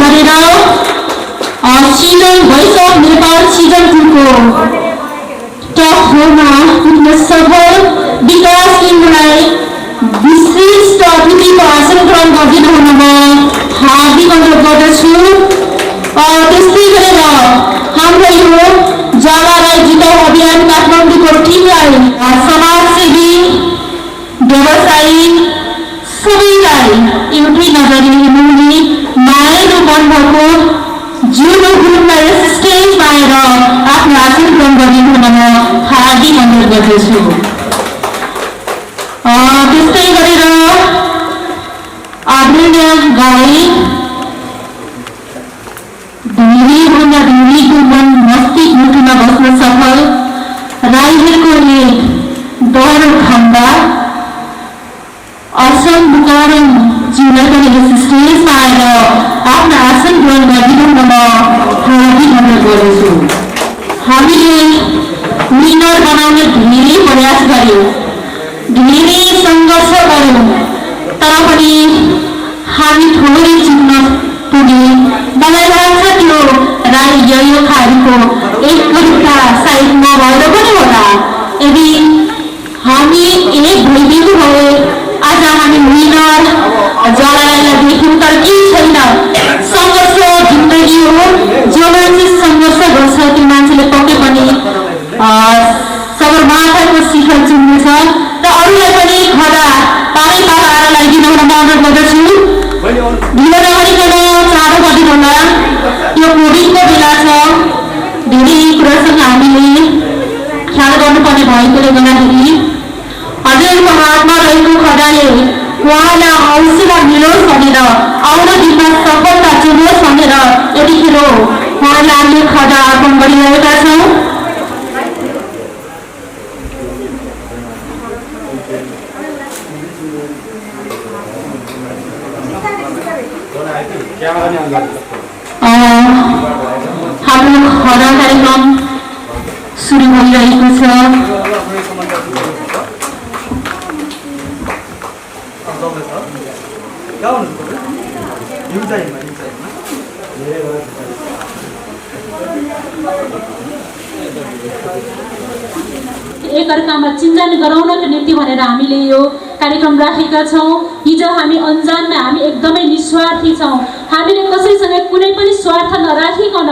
गरेर season voice of Nepal season 2 को top 4 मा पुग्न सफल विकास लिम्बुलाई विशिष्ट अतिथिको आसन ग्रहण गरिदिनु हुनमा हार्दिक अनुरोध गर्दछु। त्यस्तै गरेर हाम्रो यो ज्वाला राई जिताऊ अभियान काठमाडौँको टिमलाई समाजसेवी व्यवसायी सबैलाई एउटै नजरले हेर्नुहुने मायालु मनभएको जिउनु गुरुङलाई यस स्टेजमा आएर आफ्नो आसन ग्रहण गरिदिनु हुन म हार्दिक अनुरोध गर्दछु। त्यस्तै गरेर आदरणीय गायक धेरैभन्दा धेरैको मन मस्तिष्क मुटुमा बस्न सफल राईहरूको एक दोहोरो खण्डा असम बुकारम जिउलाई पनि यस स्टेजमा आएर आफ्नो आसन ग्रहण गरिदिनु हुन म हार्दिक अनुरोध गर्दछु। हामीले विनर बनाउने धेरै प्रयास गर्यौँ, धेरै सङ्घर्ष गर्यौँ, तर पनि हामी थोरै जित्न पुगे। मलाई लाग्छ त्यो राई योद्धाहरूको एकता सायद नभएर पनि होला। यदि हामी एक भइदिनु भए आज हामी विनर ज्वाला राईलाई देख्यौँ, तर केही छैन। सङ्घर्ष जिन्दगी हो, जो मान्छे सङ्घर्ष गर्छ त्यो मान्छेले पक्कै पनि सगरमाथाको शिखर चुम्नेछ र अरूलाई पनि खदा पारै पार आएर लगाइदिनु हुन म अनुरोध गर्दछु। ढिलो नगरिकन चाँडो गरिदिनु होला। यो कोभिडको बेला छ, धेरै कुरासँग हामीले ख्याल गर्नुपर्ने भएकोले गर्दाखेरि हजुरहरूको हातमा रहेको खदाले उहाँलाई हौसला मिलोस् भनेर, आउन दिनमा सफलता चुनोस् भनेर यतिखेर उहाँलाई हामीले खदा अर्पण गरिरहेका छौँ। हाम्रो खदा कार्यक्रम सुरु भइरहेको छ। एकअर्कामा चिन्जान गराउनको निम्ति भनेर हामीले यो कार्यक्रम राखेका छौँ। हिजो हामी अन्जानमा हामी एकदमै निस्वार्थी छौँ। हामीले कसैसँग कुनै पनि स्वार्थ नराखिकन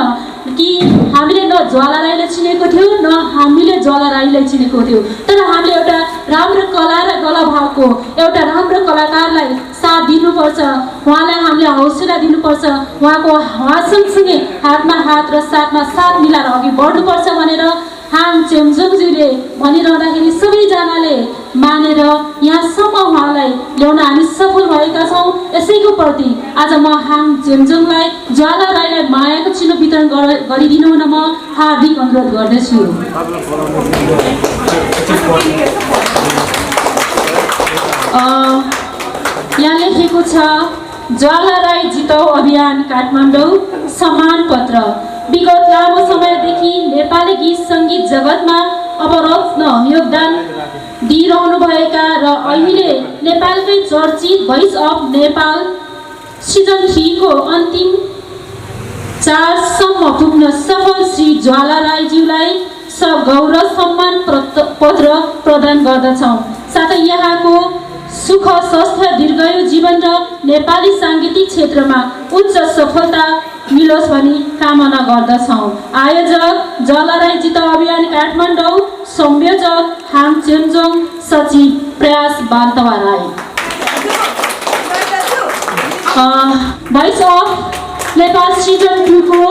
कि हामीले न ज्वाला राईलाई चिनेको थियौँ न हामीले ज्वाला राईलाई चिनेको थियौँ, तर हामीले एउटा राम्रो कला र कलाभावको एउटा राम्रो कलाकारलाई साथ दिनुपर्छ, उहाँलाई हामीले हौसला दिनुपर्छ, उहाँ सँगसँगै हातमा हात र साथमा साथ मिलाएर अघि बढ्नुपर्छ भनेर हाङ चेम्जोङज्यूले भनिरहँदाखेरि सबैजनाले मानेर यहाँसम्म उहाँलाई ल्याउन हामी सफल भएका छौँ। यसैको प्रति आज म हाङ चेम्जोङलाई ज्वाला राईलाई मायाको चिनो वितरण गरिदिनु हुन म हार्दिक अनुरोध गर्दछु। यहाँ लेखेको छ ज्वाला राई जिताऊ अभियान काठमाडौँ सम्मान पत्र। विगत लामो समयदेखि नेपाली गीत सङ्गीत जगतमा अवरत्न योगदान दिइरहनुभएका र अहिले नेपालकै चर्चित भोइस अफ नेपाल सिजन 3 को अन्तिम 4 सम्म पुग्न सफल श्री ज्वाला राईज्यूलाई सगौरव सम्मान पत्र प्रदान गर्दछौँ। साथै यहाँको सुख स्वस्थ दीर्घायु जीवन र नेपाली साङ्गीतिक क्षेत्रमा उच्च सफलता मिलोस् भनी कामना गर्दछौँ। आयोजक ज्वाला राई जिताऊ अभियान काठमाडौँ, संयोजक हाङ चेम्जोङ, सचिव प्रयास Bantawa Rai. Voice of Nepal season 2 को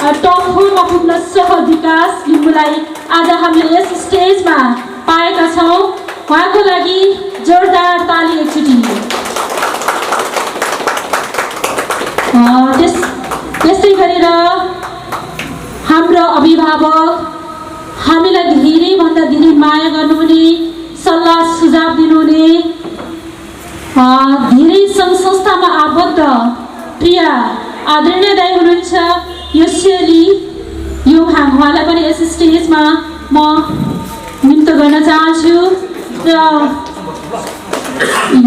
टप 4 मा पुग्न सफल विकास लिम्बुलाई आज हामीले यस स्टेजमा पाएका छौँ। उहाँको लागि जोरदार ताली एकचोटि। त्यसै गरेर हाम्रो अभिभावक, हामीलाई धेरैभन्दा धेरै माया गर्नुहुने, सल्लाह सुझाव दिनुहुने, धेरै सङ्घ संस्थामा आबद्ध प्रिय आदरणीय दाइ हुनुहुन्छ योसेली योहाङ, उहाँलाई पनि यस स्टेजमा म निम्त गर्न चाहन्छु। र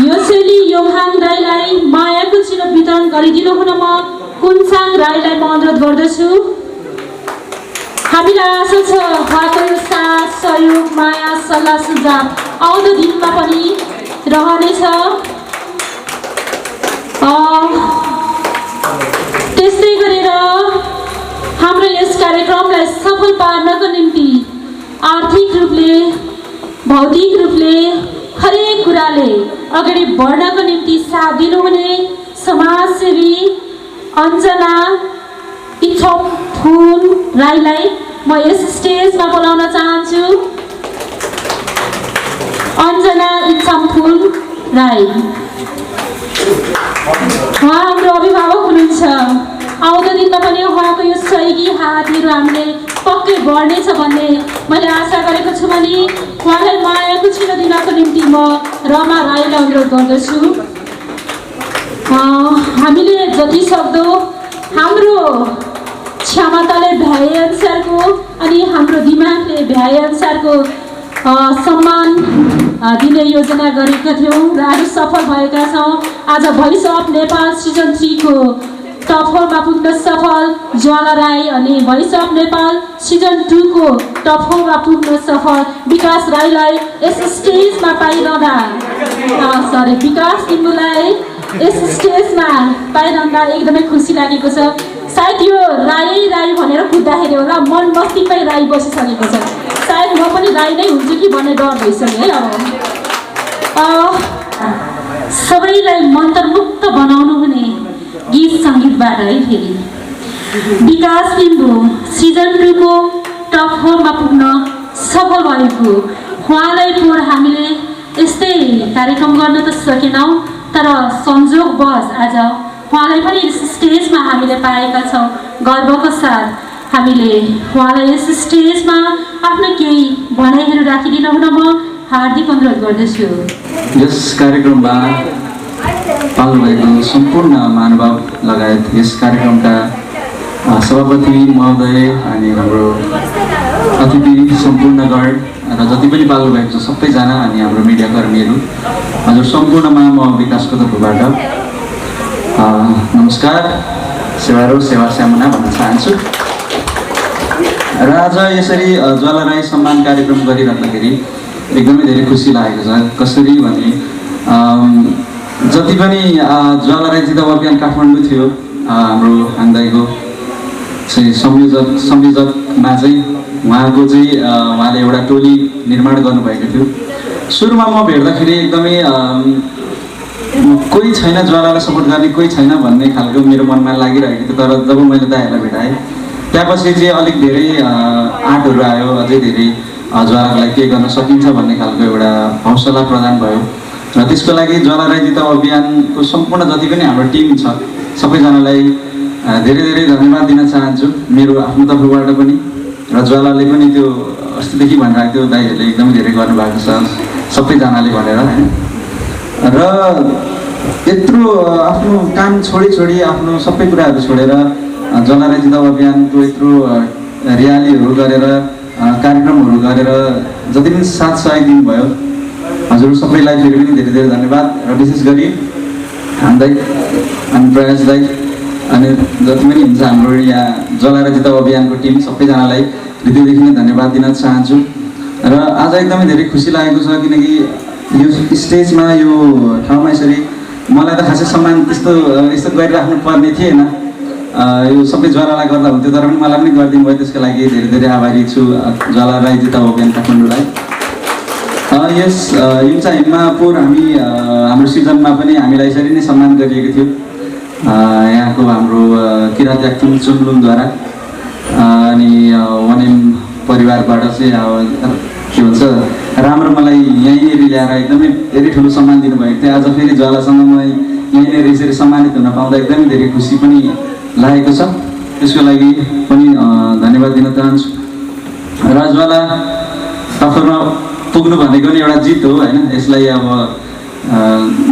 योसेली योहाङ दाइलाई मायाको चिनो वितरण गरिदिनु हुन म कुन्साङ राईलाई म अनुरोध गर्दछु। हामीलाई आशा छ उहाँको यो साथ सहयोग माया सल्लाह सुझाव आउँदो दिनमा पनि रहनेछ। त्यस्तै गरेर हाम्रो यस कार्यक्रमलाई सफल पार्नको निम्ति आर्थिक रूपले भौतिक रूपले हरेक कुराले अगाडि बढ्नको निम्ति साथ दिनुहुने समाजसेवी अञ्जना इच्छमफुल राईलाई म यस स्टेजमा बोलाउन चाहन्छु। अञ्जना इच्छमफुल राई उहाँ हाम्रो अभिभावक हुनुहुन्छ। आउँदो दिनमा पनि उहाँको यो सहयोगी हातहरू हामीले पक्कै बढ्नेछ भन्ने मैले आशा गरेको छु भने उहाँलाई मायाको छिनो दिनको निम्ति म रमा राईलाई अनुरोध गर्दछु। हामीले जति सक्दो हाम्रो क्षमताले भ्याएअनुसारको अनि हाम्रो दिमागले भ्याएअनुसारको सम्मान दिने योजना गरेका थियौँ र आज सफल भएका छौँ। आज भोइस अफ नेपाल सिजन 3 को टप 4 मा पुग्न सफल ज्वाला राई अनि भोइस अफ नेपाल सिजन 2 को टप 4 मा पुग्न सफल विकास राईलाई यस स्टेजमा पाइरहँदा विकास लिम्बूलाई यस स्टेजमा पाइरहँदा एकदमै खुसी लागेको छ। सायद यो राई भनेर कुद्दाखेरि होला मन मस्तिष्कै राई बसिसकेको छ। सायद म पनि राई नै हुन्छु कि भन्ने डर भइसक्यो है। अब सबैलाई मन्त्रमुक्त बनाउनु हुने गीत सङ्गीतबाट है फेरि विकास लिम्बू सिजन 2 को टप 4 मा पुग्न सफल भएको उहाँलाई पोहोर हामीले यस्तै कार्यक्रम गर्न त सकेनौँ, तर संजोगवश आज उहाँलाई पनि यस स्टेजमा हामीले पाएका छौँ। गर्वको साथ हामीले उहाँलाई यस स्टेजमा आफ्नो केही भनाइहरू राखिदिनु हुन म हार्दिक अनुरोध गर्दछु। यस कार्यक्रममा पाल्नुभएको सम्पूर्ण महानुभाव लगायत यस कार्यक्रमका सभापति महोदय अनि हाम्रो अतिथि सम्पूर्णगण र जति पनि पाल्नुभएको छ सबैजना अनि हाम्रो मिडियाकर्मीहरू हजुर सम्पूर्णमा म विकासको तर्फबाट नमस्कार सेवारो सेवा स्यामुना भन्न चाहन्छु। र आज यसरी ज्वाला राई सम्मान कार्यक्रम गरिराख्दाखेरि एकदमै धेरै खुसी लागेको छ। कसरी भने जति पनि ज्वाला राई जिताउ अभियान काठमाडौँ थियो हाम्रो हान्दाईको चाहिँ संयोजकमा चाहिँ उहाँले एउटा टोली निर्माण गर्नुभएको थियो। सुरुमा म भेट्दाखेरि एकदमै कोही छैन ज्वालालाई सपोर्ट गर्ने कोही छैन भन्ने खालको मेरो मनमा लागिरहेको थियो। तर जब मैले दाइहरूलाई भेटाएँ त्यसपछि चाहिँ अलिक धेरै आँटहरू आयो, अझै धेरै ज्वालालाई के गर्न सकिन्छ भन्ने खालको एउटा हौसला प्रदान भयो। र त्यसको लागि ज्वाला राई जिताउ अभियानको सम्पूर्ण जति पनि हाम्रो टिम छ सबैजनालाई धेरै धेरै धन्यवाद दिन चाहन्छु मेरो आफ्नो तर्फबाट पनि। र ज्वालाले पनि त्यो अस्तिदेखि भनिरहेको थियो दाइहरूले एकदमै धेरै गर्नुभएको छ सबैजनाले भनेर होइन। र यत्रो आफ्नो काम छोडी आफ्नो सबै कुराहरू छोडेर ज्वाला राई जिताउ अभियानको यत्रो र्यालीहरू गरेर कार्यक्रमहरू गरेर जति पनि साथ सहयोग दिनुभयो हजुर सबैलाई फेरि पनि धेरै धेरै धन्यवाद। र विशेष गरी हान्दै अनि प्रयास दाइ अनि जति पनि हुन्छ हाम्रो यहाँ ज्वाला राई जिताउ अभियानको टिम सबैजनालाई हृदयदेखि नै धन्यवाद दिन चाहन्छु। र आज एकदमै धेरै खुसी लागेको छ किनकि यो स्टेजमा यो ठाउँमा यसरी मलाई त खासै सम्मान त्यस्तो गरिराख्नु पर्ने थिएन। यो सबै ज्वालालाई गर्दा हुन्थ्यो तर पनि मलाई पनि गरिदिनु भयो, त्यसको लागि धेरै धेरै आभारी छु ज्वाला राई जिताउ अभियान काठमाडौँलाई। यस हिंसा हिममा पोहोर हाम्रो सिजनमा पनि हामीलाई यसरी नै सम्मान गरिएको थियो यहाँको हाम्रो किरात याक्थुङ चुम्लुङद्वारा। अनि वनेम परिवारबाट चाहिँ के भन्छ राम्रो मलाई यहीँनिर ल्याएर एकदमै धेरै ठुलो सम्मान दिनुभएको थियो। आज फेरि ज्वालासँग म यहीँनिर यसरी सम्मानित हुन पाउँदा एकदमै धेरै खुसी पनि लागेको छ। त्यसको लागि पनि धन्यवाद दिन चाहन्छु। र ज्वाला टक्करमा पुग्नु भनेको नि एउटा जित हो होइन। यसलाई अब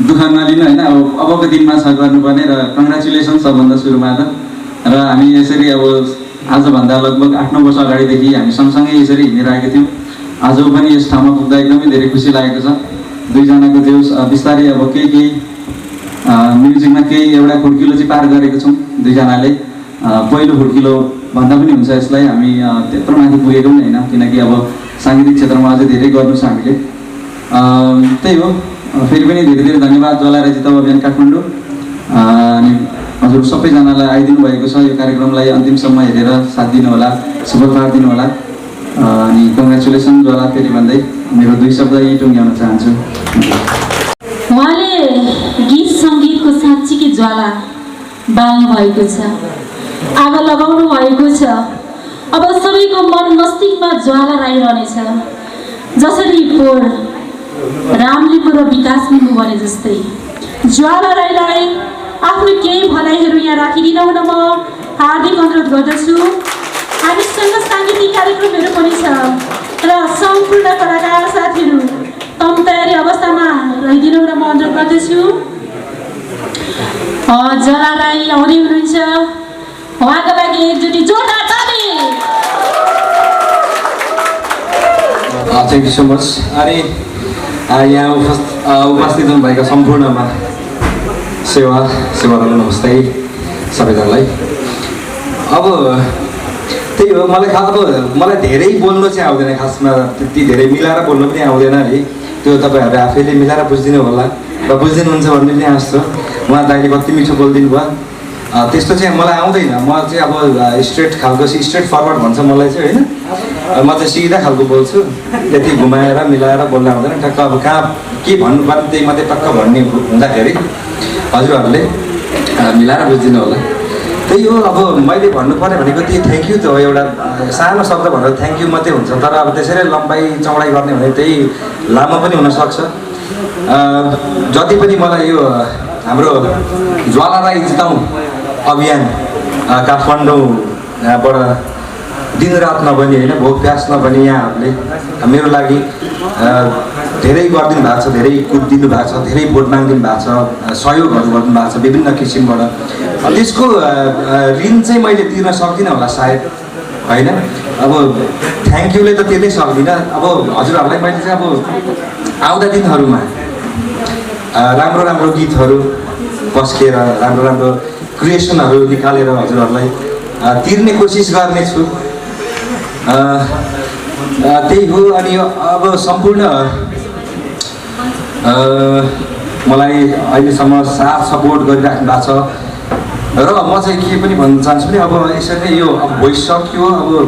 दुःख नलिनु होइन, अबको दिनमा छ गर्नुपर्ने। र कङ्ग्रेचुलेसन सबभन्दा सुरुमा त। र हामी यसरी अब आजभन्दा लगभग 8-9 वर्ष अगाडिदेखि हामी सँगसँगै यसरी हिँडिरहेका थियौँ। आज पनि यस ठाउँमा पुग्दा एकदमै धेरै खुसी लागेको छ। दुईजनाको देउस बिस्तारै अब केही म्युजिकमा केही एउटा खुड्किलो चाहिँ पार गरेको छौँ दुईजनाले। पहिलो खुड्किलो भन्दा पनि हुन्छ यसलाई, हामी त्यत्रो माथि पुगेको पनि होइन, किनकि अब साङ्गीतिक क्षेत्रमा अझै धेरै गर्नु छ हामीले। त्यही हो, फेरि पनि धेरै धेरै धन्यवाद ज्वाला राई जिताऊ अभियान काठमाडौँ। अनि हजुर सबैजनालाई आइदिनु भएको छ, यो कार्यक्रमलाई अन्तिमसम्म हेरेर साथ दिनुहोला, सफल पारिदिनुहोला। अनि कङ्ग्रेचुलेसन ज्वाला फेरि भन्दै मेरो 2 शब्द यही टुङ्ग्याउन चाहन्छु। उहाँले गीत सङ्गीतको साँच्चीकै ज्वाला बाल्नु भएको छ, आगो लगाउनु भएको छ। अब सबैको मन मस्तिष्कमा ज्वाला रहिरहनेछ, जसरी पोर रामलिम्बू र विकास लिम्बू भने जस्तै। ज्वाला राईलाई आफ्नो केही भनाइहरू यहाँ राखिदिनु हुन म हार्दिक अनुरोध गर्दछु। हामीसँग साङ्गीतिक कार्यक्रमहरू पनि छ र सम्पूर्ण कलाकार साथीहरू तम तयारी अवस्थामा रहिदिनु हुन म अनुरोध गर्दछु। ज्वाला राई आउँदै हुनुहुन्छ, उहाँको लागि एकचोटि जोरदार ताली। Thank you so much. अनि यहाँ उपस्थित हुनुभएका सम्पूर्णमा सेवाहरू नमस्ते सबैजनालाई। अब त्यही हो, मलाई धेरै बोल्नु चाहिँ आउँदैन, खासमा त्यति धेरै मिलाएर बोल्नु पनि आउँदैन है। त्यो तपाईँहरूले आफैले मिलाएर बुझिदिनु होला र बुझिदिनुहुन्छ भन्ने पनि आँट छ। उहाँ दाइले कति मिठो बोलिदिनु भयो, त्यस्तो चाहिँ मलाई आउँदैन। म चाहिँ अब स्ट्रेट फरवर्ड भन्छ मलाई चाहिँ होइन, म चाहिँ सिधा खालको बोल्छु, त्यति घुमाएर मिलाएर बोल्न आउँदैन। टक्क अब कहाँ के भन्नुपर्ने त्यही मात्रै टक्क भन्ने हुँदाखेरि हजुरहरूले मिलाएर बुझिदिनु होला। त्यही हो, अब मैले भन्नु पर्ने भनेको त्यही थ्याङ्क यू त हो, एउटा सानो शब्द भनेर थ्याङ्क यू मात्रै हुन्छ। तर अब त्यसरी लम्बाइ चौडाइ गर्ने भने त्यही लामो पनि हुनसक्छ। जति पनि मलाई यो हाम्रो ज्वाला राई जिताऊ अभियान काठमाडौँबाट दिनरात नभनी होइन, भोक प्यास नभनी यहाँहरूले मेरो लागि धेरै गरिदिनु भएको छ, धेरै कुदिदिनु भएको छ, धेरै भोट मागिदिनु भएको छ, सहयोगहरू गरिदिनु भएको छ विभिन्न किसिमबाट। त्यसको ऋण चाहिँ मैले तिर्न सक्दिनँ होला सायद होइन। अब थ्याङ्क यूले त तिर्नै सक्दिनँ। अब हजुरहरूलाई मैले चाहिँ अब आउँदा दिनहरूमा राम्रो राम्रो गीतहरू पस्केर राम्रो राम्रो क्रिएसनहरू निकालेर हजुरहरूलाई तिर्ने कोसिस गर्नेछु। त्यही हो। अनि अब सम्पूर्ण मलाई अहिलेसम्म साथ सपोर्ट गरिराख्नु भएको छ र म चाहिँ के पनि भन्न चाहन्छु भने अब यसरी नै यो अब भोइस सक्यो, अब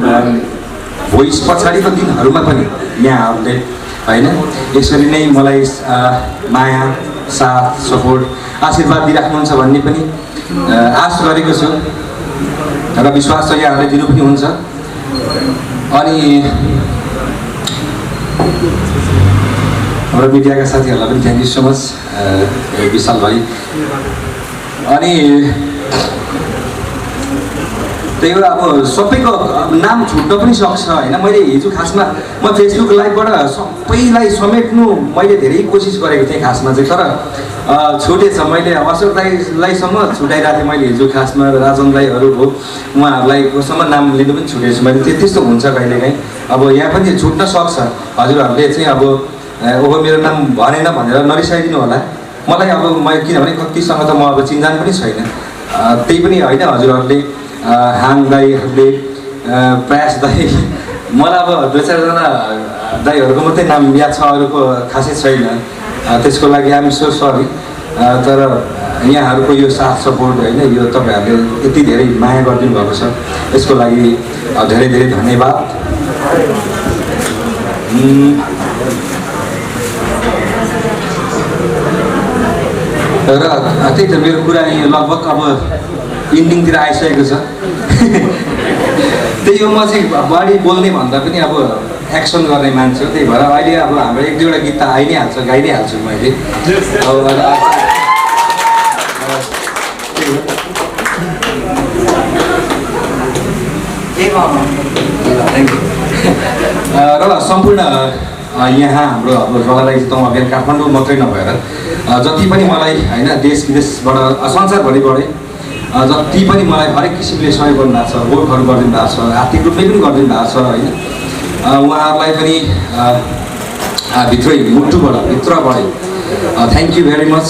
भोइस पछाडिको दिनहरूमा पनि यहाँहरूले होइन यसरी नै मलाई माया साथ सपोर्ट आशीर्वाद दिइराख्नुहुन्छ भन्ने पनि आश गरेको छु र विश्वास छ यहाँहरूले दिनु पनि हुन्छ। अनि हाम्रो मिडियाका साथीहरूलाई पनि थ्याङ्क यू सो मच विशाल भाइ। अनि त्यही हो, अब सबैको नाम छुट्न पनि सक्छ होइन। मैले हिजो खासमा म फेसबुक लाइभबाट सबैलाई समेट्नु मैले धेरै कोसिस गरेको थिएँ खासमा चाहिँ, तर छुटेछ। मैले अशोक दाईलाईसम्म छुटाइरहेको थिएँ मैले हिजो खासमा, राजन दाईहरू हो उहाँहरूलाई कोसम्म नाम लिनु पनि छुटेछु मैले। त्यस्तो हुन्छ कहिलेकाहीँ, अब यहाँ पनि छुट्न सक्छ। हजुरहरूले चाहिँ अब ओहो मेरो नाम भनेन भनेर नरिसाइदिनु होला मलाई। अब म किनभने कतिसँग त म अब चिन्जान पनि छैन, त्यही पनि होइन। हजुरहरूले हाङ दाईहरूले प्रयास दाई, मलाई अब 2-4जना दाईहरूको मात्रै नाम याद छ, अरूको खासै छैन। त्यसको लागि आइएम सो सरी। तर यहाँहरूको यो साथ सपोर्ट होइन, यो तपाईँहरूले यति धेरै माया गरिदिनु भएको छ, यसको लागि धेरै धेरै धन्यवाद। र त्यही त मेरो कुरा लगभग अब इन्डिङतिर आइसकेको छ। त्यही हो, म चाहिँ बढी बोल्ने भन्दा पनि अब एक्सन गर्ने मान्छे हो। त्यही भएर अहिले अब हाम्रो 1-2वटा गीत त आइ नै हाल्छ, गाइ नै हाल्छु मैले। र सम्पूर्ण यहाँ हाम्रो अब ज्वाला राई जिताऊ अभियान काठमाडौँ मात्रै नभएर जति पनि मलाई होइन देश विदेशबाट संसारभरिबाटै जति पनि मलाई हरेक किसिमले सहयोग गर्नुभएको छ, भोटहरू गरिदिनु भएको छ, आर्थिक रूपले पनि गरिदिनु भएको छ होइन, उहाँहरूलाई पनि भित्रबाटै थ्याङ्क यू भेरी मच।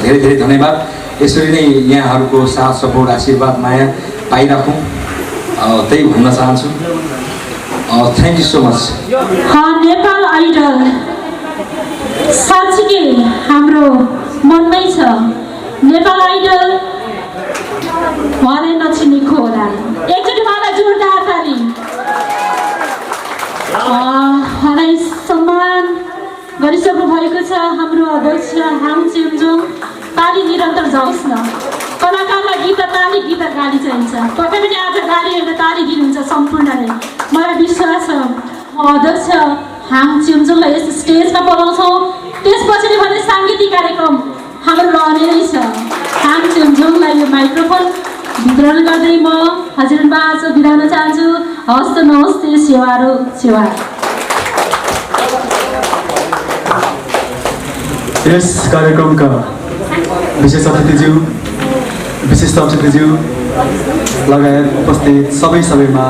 धेरै धेरै धन्यवाद। यसरी नै यहाँहरूको साथ सपोर्ट आशीर्वाद माया पाइराखौँ त्यही भन्न चाहन्छु। Thank you so much. Nepal Idol साँच्चीकै हाम्रो मनमै छ। नेपाल आइडल उहाँलाई नचिनेको होला। एकचोटि उहाँलाई जोरदार ताली। उहाँलाई सम्मान गरिसक्नु भएको छ हाम्रो अध्यक्ष हाङ चेम्जोङ। ताली निरन्तर जाओस् न। कलाकारलाई गीत ताली गीत गाली चाहिन्छ। पक्कै पनि आज गाली होइन ताली दिनुहुन्छ सम्पूर्णले। मलाई विश्वास छ अध्यक्ष हाङ चेम्जोङलाई यस स्टेजमा बोलाउँछौँ। त्यसपछि भने साङ्गीतिक कार्यक्रम हाम्रो रहने नै छ। हाङ चेम्जोङलाई यो माइक्रोफोन वितरण गर्दै म हजुरबा आज बिदा हुन चाहन्छु। हस्त नमस्ते सेवारो सेवा। यस कार्यक्रमका विशेष अतिथिज्यू लगायत उपस्थित सबैमा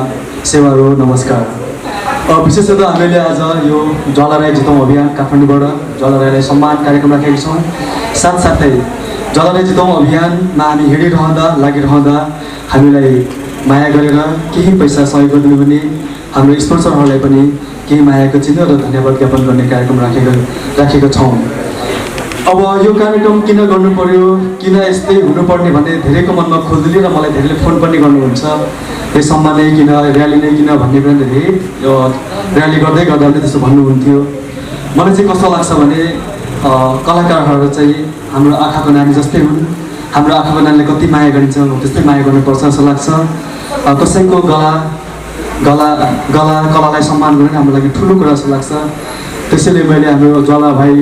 सेवारो नमस्कार। विशेषतः हामीले आज यो ज्वालाराई जितौँ अभियान काठमाडौँबाट ज्वालाराईलाई सम्मान कार्यक्रम राखेका छौँ। साथसाथै ज्वालाराई जितौँ अभियानमा हामी हिँडिरहँदा लागिरहँदा हामीलाई माया गरेर केही पैसा सहयोग गरिदिनु भने हाम्रो स्पोन्सरहरूलाई पनि केही मायाको चिन्ह र धन्यवाद ज्ञापन गर्ने कार्यक्रम राखेका छौँ। अब यो कार्यक्रम किन गर्नु पर्यो, किन यस्तै हुनुपर्ने भन्ने धेरैको मनमा खोज्दै र मलाई धेरैले फोन पनि गर्नुहुन्छ। यसम्म नै किन, र्याली नै किन भन्ने पनि धेरै र्याली गर्दै गर्दा पनि त्यस्तो भन्नुहुन्थ्यो। मलाई चाहिँ कस्तो लाग्छ भने कलाकारहरू चाहिँ हाम्रो आँखाको नानी जस्तै हुन्। हाम्रो आँखाको नानीले कति माया गरिन्छ त्यस्तै माया गर्नुपर्छ जस्तो लाग्छ। कसैको कलालाई सम्मान गर्नु हाम्रो लागि ठुलो कुरा जस्तो लाग्छ। त्यसैले मैले हाम्रो ज्वाला भाइ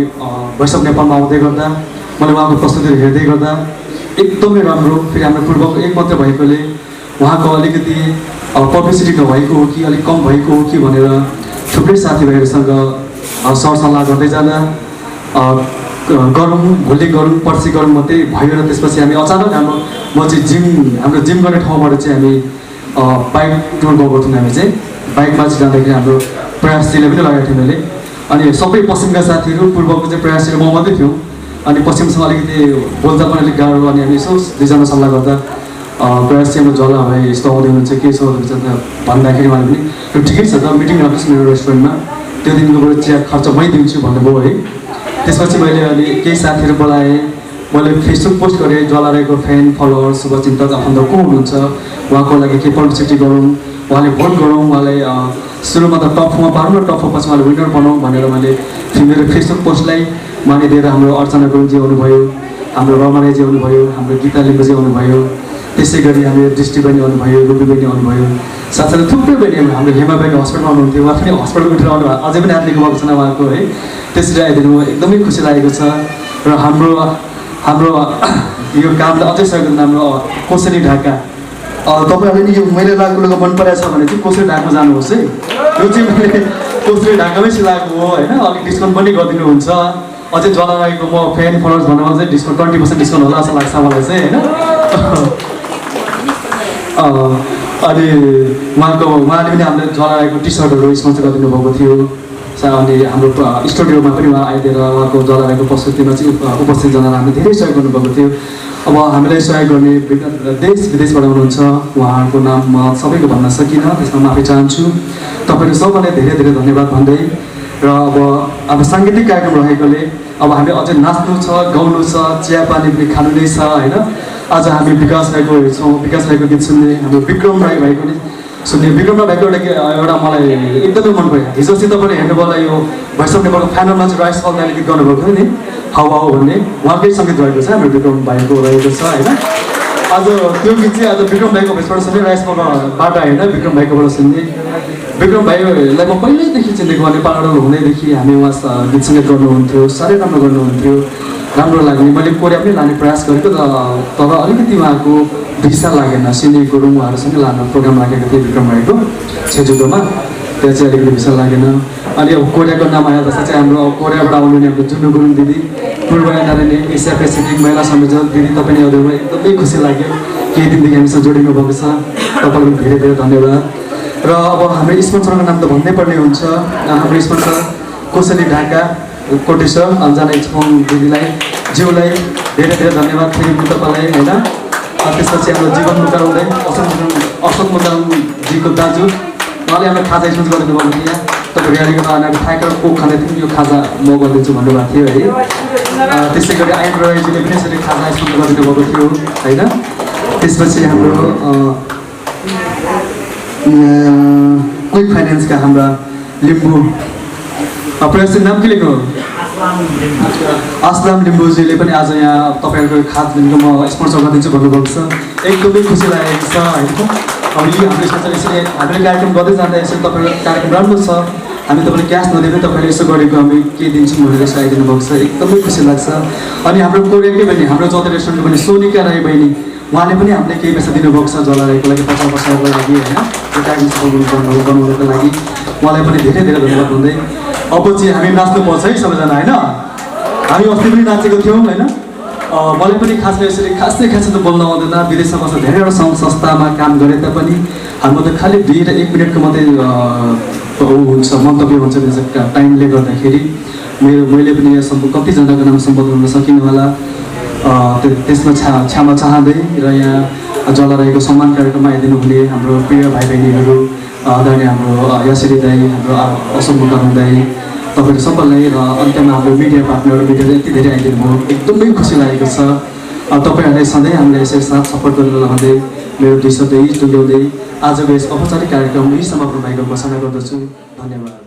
वैष्णव नेपालमा आउँदै गर्दा मैले उहाँको प्रस्तुतिहरू हेर्दै गर्दा एकदमै राम्रो, फेरि हाम्रो पूर्वको एक मात्र भएकोले उहाँको अलिकति पब्लिसिटी नभएको हो कि अलिक कम भएको हो कि भनेर थुप्रै साथीभाइहरूसँग सरसल्लाह गर्दै जाँदा गरौँ भोलि गरौँ पर्सि गरौँ मात्रै भयो र त्यसपछि हामी अचानक हाम्रो हाम्रो जिम गर्ने ठाउँबाट चाहिँ हामी बाइक टुर गएको थियौँ। हामी चाहिँ बाइकमा चाहिँ जाँदाखेरि हाम्रो प्रयासजीले पनि लगाएको थियो मैले। अनि सबै पश्चिमका साथीहरू पूर्वको चाहिँ प्रयासहरू म मात्रै थियौँ। अनि पश्चिमसँग अलिकति बोल्दा पनि अलिक गाह्रो अनि हामी यसो दुईजना सल्लाह गर्दा प्रयास चाहिँ ज्वाला भाइ यस्तो आउँदै हुनुहुन्छ के छ भन्दाखेरि उहाँले पनि यो ठिकै छ त मिटिङ राख्नुहोस् मेरो रेस्टुरेन्टमा, त्यो दिनको चिया खर्च मै दिन्छु भन्नुभयो है। त्यसपछि मैले अनि केही साथीहरू बोलाएँ। मैले फेसबुक पोस्ट गरेँ ज्वालाराईको फ्यान फलोवर शुभचिन्तक आफन्त को हुनुहुन्छ उहाँको लागि के पब्लिसिटी गरौँ, उहाँले भोट गरौँ, उहाँलाई सुरुमा त टप 4मा पारौँ र टप 4 पछि उहाँले विनर बनाऊँ भनेर मैले मेरो फेसबुक पोस्टलाई मानिदिएर हाम्रो अर्चना गुरुङजी आउनुभयो, हाम्रो रमाराईजी आउनुभयो, हाम्रो गीता लिम्बुजी आउनुभयो, त्यसै गरी हाम्रो दृष्टि बहिनी आउनुभयो, रुबी बहिनी आउनुभयो, साथसाथै थुप्रै बहिनी हाम्रो हेमा बहिनी हस्पिटलमा आउनुहुन्थ्यो। उहाँ पनि हस्पिटल उठेर आउनु अझै पनि हात लिएको भएको छैन उहाँको है। त्यसरी आइदिनु एकदमै खुसी लागेको छ। र हाम्रो यो कामलाई अझै सहयोग गर्नु हाम्रो कोसेली ढाका तपाईँहरूले नि यो मैले लगाएको लुगा मन परेको छ भने चाहिँ कोसेली ढाकामा जानुहोस् है। यो चाहिँ मैले कोसेली ढाकामै सिलाएको हो होइन। अलिक डिस्काउन्ट पनि गरिदिनुहुन्छ। अझै ज्वालाराईको म फ्यान फलोवर्स भन्नुमा चाहिँ डिस्काउन्ट 20% डिस्काउन्ट होला जस्तो लाग्छ मलाई चाहिँ होइन। अनि उहाँले पनि हामीले ज्वालाराईको टी सर्टहरू स्पोन्सर गरिदिनु भएको थियो। अनि हाम्रो स्टुडियोमा पनि उहाँ आइदिएर उहाँको ज्वालाराईको प्रस्तुतिमा चाहिँ उपस्थित जनालाई हामीले धेरै सहयोग गर्नुभएको थियो। अब हामीलाई सहयोग गर्ने देश विदेशबाट हुनुहुन्छ उहाँहरूको नाम म सबैको भन्न सकिनँ, त्यसमा माफी चाहन्छु। तपाईँहरू सबैलाई धेरै धेरै धन्यवाद भन्दै र अब साङ्गीतिक कार्यक्रम रहेकोले अब हामी अझै नाच्नु छ, गाउनु छ, चिया पानी पनि खानु नै छ होइन। आज हामी विकास राईको हेर्छौँ, विकास राईको गीत सुन्ने, हाम्रो विक्रम राई भाइको नि सुन्ने। विक्रम राई भाइको एउटा मलाई एकदमै मन पऱ्यो। हिजो अस्ति तपाईँले हेर्नुभयो होला यो भैरव नेपालको फाइनलमा चाहिँ राइस फलदाले गीत गाउनुभएको थियो नि हावा हो भन्ने, उहाँकै सङ्गीत रहेको छ हाम्रो विक्रम भाइको रहेको छ होइन। आज त्यो गीत चाहिँ आज विक्रम भाइको भेषबाट सुन्ने, राइस फलबाट होइन विक्रम भाइकोबाट सुन्ने। विक्रम भाइलाई म पहिल्यैदेखि चिनेको नेपालबाट हुँदैदेखि हामी उहाँ गीत सङ्गीत गर्नुहुन्थ्यो, साह्रै राम्रो गर्नुहुन्थ्यो, राम्रो लाग्ने। मैले कोरिया पनि लाने प्रयास गरेको तर अलिकति उहाँको भिसा लागेन। सिने गुरुङ उहाँहरूसँगै लानु प्रोग्राम राखेको थियो विक्रम भाइको छेजुडोमा, त्यहाँ चाहिँ अलिकति भिसा लागेन। अनि अब कोरियाको नाम आएपछि चाहिँ हाम्रो कोरियाबाट आउनुहुने हाम्रो जुन्नु गुरुङ दिदी, पूर्व नारायणी एसिया पेसिफिक महिला संयोजक दिदी, तपाईँ आउँदैमा एकदमै खुसी लाग्यो। केही दिनदेखि हामीसँग जोडिनु भएको छ, तपाईँलाई धेरै धेरै धन्यवाद। र अब हाम्रो स्पोन्सरको नाम त भन्नै पर्ने हुन्छ। हाम्रो स्पोन्सर कोसेली ढाका कोटेश्वर अन्जना इच्छुङ दिदीलाई ज्यूलाई धेरै धेरै धन्यवाद फेरि म तपाईँलाई होइन। त्यसपछि हाम्रो जीवन मुकार हुँदै अशोक मुकाजीको दाजु उहाँले हामीलाई खाजा स्पोन्सर गरिदिनु भएको थियो। तपाईँ र्यालीको बारेमा खाएका कोक खाँदै थियौँ, यो खाजा म गरिदिन्छु भन्नुभएको थियो है। त्यसै गरी आयन रोयजीले पनि यसरी खाजा स्पोन्सर गरिदिनु भएको थियो होइन। त्यसपछि हाम्रो क्विक फाइनेन्सका हाम्रा लिम्बू प्रयास नाम के लेख्नु असलाम लिम्बूजीले पनि आज यहाँ तपाईँहरूको खाजाको म स्पोन्सर गरिदिन्छु भन्नुभएको छ। एकदमै खुसी लागेको छ होइन। अब यो हाम्रो यसरी हामीले कार्यक्रम गर्दै जाँदा यसरी तपाईँको कार्यक्रम राम्रो छ, हामी तपाईँले क्यास नदिँदै तपाईँले यसो गरेको हामी के दिन्छौँ भनेर यसो आइदिनु भएको छ, एकदमै खुसी लाग्छ। अनि हाम्रो कोरियाकै बहिनी, हाम्रो जति रेस्टुरेन्टको बहिनी सोनिका राई बहिनी, उहाँले पनि हामीले केही पैसा दिनुभएको छ जला राईको लागि, 50 वर्षको लागि होइन, यो कार्यक्रम सफल बनाउनको लागि उहाँलाई पनि धेरै धेरै धन्यवाद हुँदै अब चाहिँ हामी नाच्नुपर्छ है सबैजना होइन। हामी अस्ति पनि नाचेको थियौँ होइन। मलाई पनि खासमा यसरी खासै त बोल्न आउँदैन, विदेशमा बस्दा धेरैवटा सङ्घ संस्थामा काम गरे तापनि हाम्रो त खालि 2 र 1 मिनटको मात्रै हुन्छ, मन्तव्य हुन्छ। टाइमले गर्दाखेरि मैले पनि यहाँ कतिजनाको नाम सम्बोधन गर्न सकिनँ होला। त्यसमा क्षमा चाहँदै र यहाँ जला रहेको सम्मान कार्यक्रममा आइदिनु हुने हाम्रो प्रिय भाइ बहिनीहरू, आदरणीय हाम्रो यसरी दाई, हाम्रो अशोक मुकाम दाई, तपाईँहरू सबैलाई र अन्त्यमा हाम्रो मिडिया पार्टनर मिडियाले यति धेरै आइदिनु भयो, एकदमै खुसी लागेको छ। तपाईँहरूलाई सधैँ हामीलाई यसरी साथ सपोर्ट गरेर रहँदै मेरो 200 टुङ्ग्याउँदै आजको यस औपचारिक कार्यक्रम यही समाप्त भएको घोषणा गर्दछु। धन्यवाद।